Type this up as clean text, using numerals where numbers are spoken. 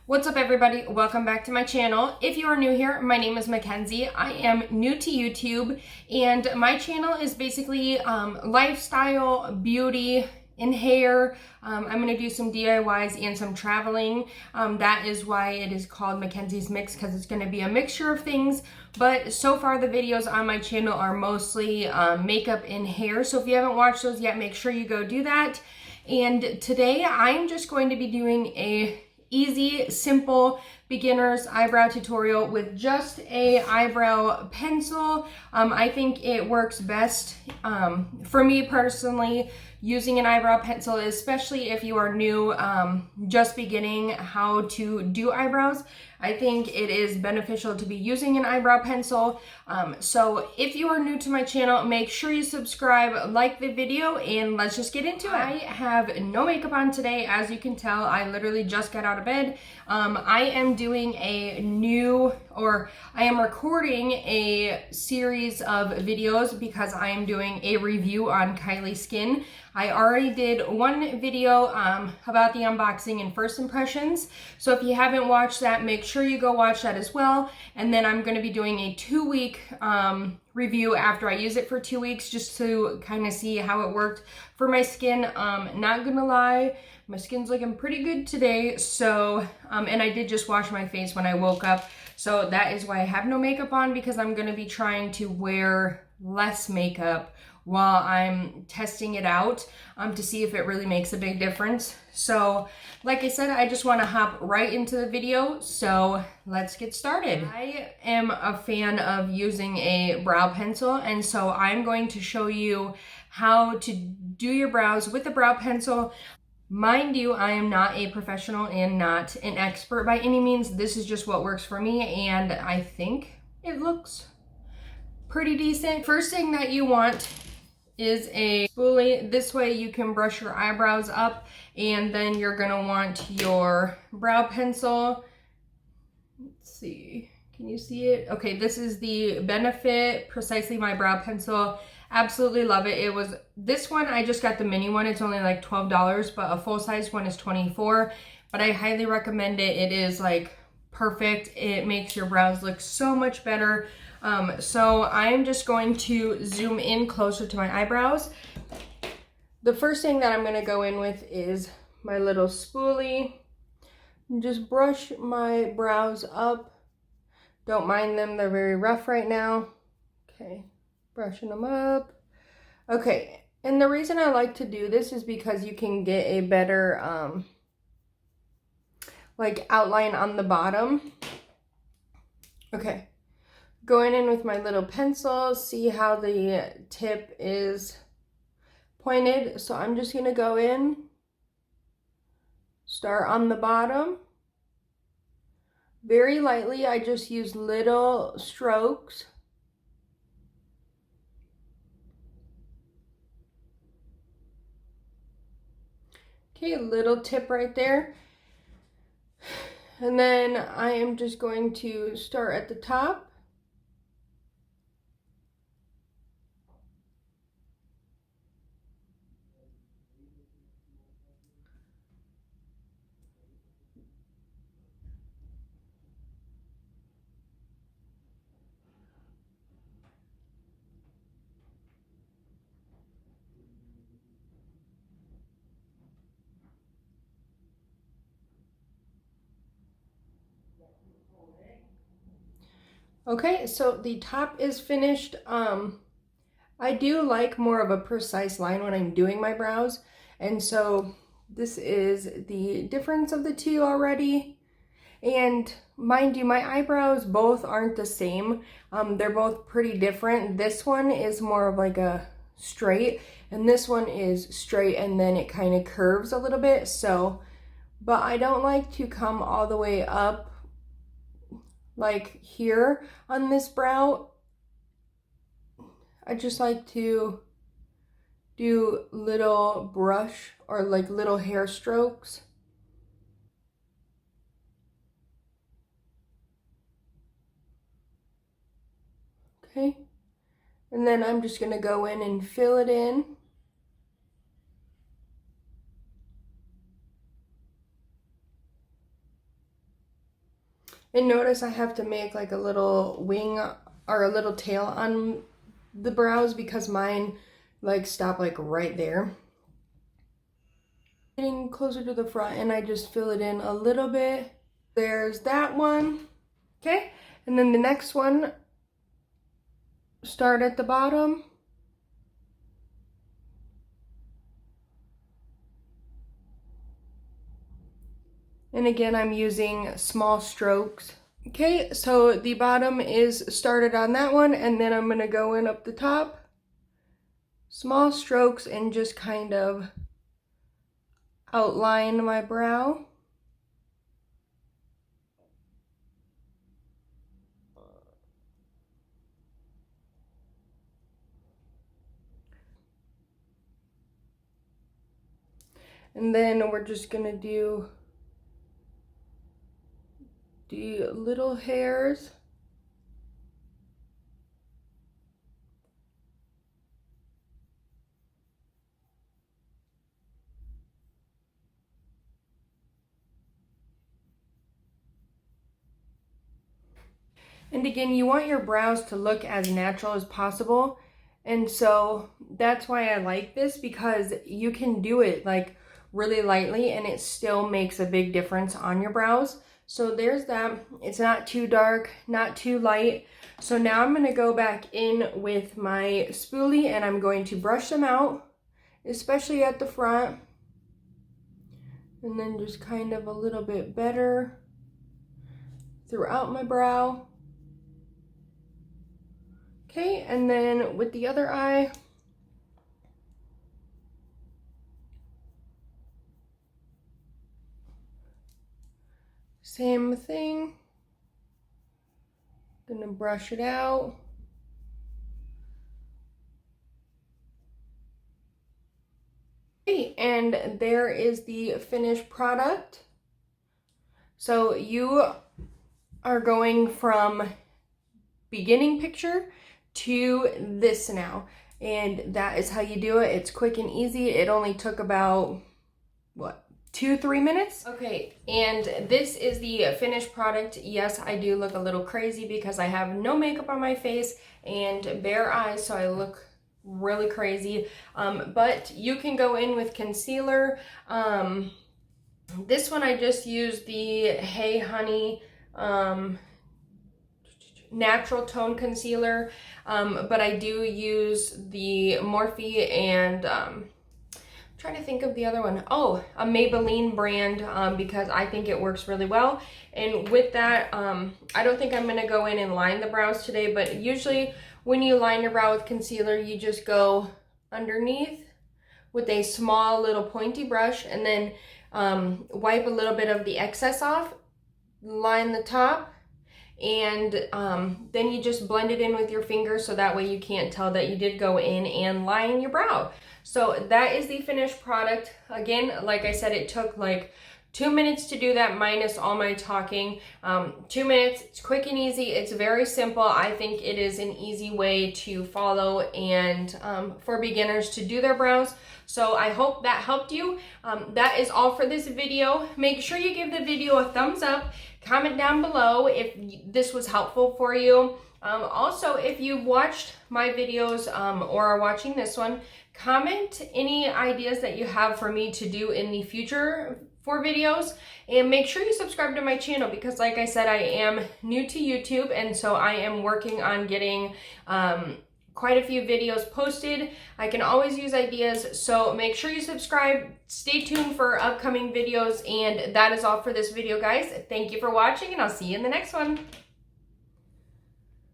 What's up everybody? Welcome back to my channel. If you are new here, my name is Mackenzie. I am new to YouTube and my channel is basically lifestyle, beauty, and hair. I'm going to do some DIYs and some traveling. That is why it is called Mackenzie's Mix, because it's going to be a mixture of things. But so far the videos on my channel are mostly makeup and hair. So if you haven't watched those yet, make sure you go do that. And today I'm just going to be doing a easy, simple beginner's eyebrow tutorial with just a eyebrow pencil. I think it works best for me personally using an eyebrow pencil, especially if you are new, just beginning how to do eyebrows. I think it is beneficial to be using an eyebrow pencil. So if you are new to my channel, make sure you subscribe, like the video, and let's just get into it. I have no makeup on today. As you can tell, I literally just got out of bed. I am doing I am recording a series of videos because I am doing a review on Kylie's skin. I already did one video about the unboxing and first impressions. So if you haven't watched that, make sure you go watch that as well. And then I'm going to be doing a 2-week review after I use it for 2 weeks, just to kind of see how it worked for my skin. Not gonna lie, my skin's looking pretty good today. So, and I did just wash my face when I woke up. So that is why I have no makeup on, because I'm gonna be trying to wear less makeup while I'm testing it out to see if it really makes a big difference. So like I said, I just want to hop right into the video, so let's get started. I am a fan of using a brow pencil, and so I'm going to show you how to do your brows with a brow pencil. Mind you, I am not a professional and not an expert by any means. This is just what works for me, and I think it looks pretty decent. First thing that you want is a spoolie. This way you can brush your eyebrows up, and then you're gonna want your brow pencil. Let's see, can you see it? Okay, this is the Benefit Precisely My Brow Pencil. Absolutely love it. This one, I just got the mini one. It's only like $12, but a full-size one is $24. But I highly recommend it. It is like perfect. It makes your brows look so much better. So I'm just going to zoom in closer to my eyebrows. The first thing that I'm going to go in with is my little spoolie. And just brush my brows up. Don't mind them, they're very rough right now. Okay, brushing them up. Okay, and the reason I like to do this is because you can get a better like outline on the bottom. Okay. Going in with my little pencil, see how the tip is pointed. So I'm just going to go in, start on the bottom. Very lightly, I just use little strokes. Okay, a little tip right there. And then I am just going to start at the top. Okay, so the top is finished. I do like more of a precise line when I'm doing my brows, and so this is the difference of the two already. And mind you, my eyebrows both aren't the same. They're both pretty different. This one is more of like a straight, and this one is straight and then it kind of curves a little bit. So, but I don't like to come all the way up like here on this brow. I just like to do little brush or like little hair strokes. Okay, and then I'm just gonna go in and fill it in. And notice I have to make like a little wing or a little tail on the brows because mine like stop like right there. Getting closer to the front, and I just fill it in a little bit. There's that one. Okay, and then the next one, start at the bottom. And again, I'm using small strokes. Okay, so the bottom is started on that one, and then I'm gonna go in up the top. Small strokes and just kind of outline my brow. And then we're just gonna do the little hairs. And again, you want your brows to look as natural as possible. And so that's why I like this, because you can do it like really lightly and it still makes a big difference on your brows. So there's that. It's not too dark, not too light. So now I'm going to go back in with my spoolie and I'm going to brush them out, especially at the front. And then just kind of a little bit better throughout my brow. Okay, and then with the other eye, same thing. Gonna brush it out. Okay, and there is the finished product. So you are going from beginning picture to this now, and that is how you do it. It's quick and easy. It only took about, what, 2-3 minutes? Okay, and this is the finished product. Yes, I do look a little crazy because I have no makeup on my face and bare eyes, so I look really crazy. But you can go in with concealer. This one I just used the Hey Honey natural tone concealer, but I do use the Morphe and I'm trying to think of the other one. Oh, a Maybelline brand, because I think it works really well. And with that, I don't think I'm gonna go in and line the brows today, but usually when you line your brow with concealer, you just go underneath with a small little pointy brush and then wipe a little bit of the excess off, line the top, and then you just blend it in with your finger so that way you can't tell that you did go in and line your brow. So that is the finished product. Again, like I said, it took like 2 minutes to do that minus all my talking. 2 minutes, it's quick and easy. It's very simple. I think it is an easy way to follow and for beginners to do their brows. So I hope that helped you. That is all for this video. Make sure you give the video a thumbs up. Comment down below if this was helpful for you. Also, if you've watched my videos or are watching this one, comment any ideas that you have for me to do in the future for videos, and make sure you subscribe to my channel because like I said, I am new to YouTube, and so I am working on getting quite a few videos posted. I can always use ideas, so make sure you subscribe. Stay tuned for upcoming videos, and that is all for this video, guys. Thank you for watching, and I'll see you in the next one.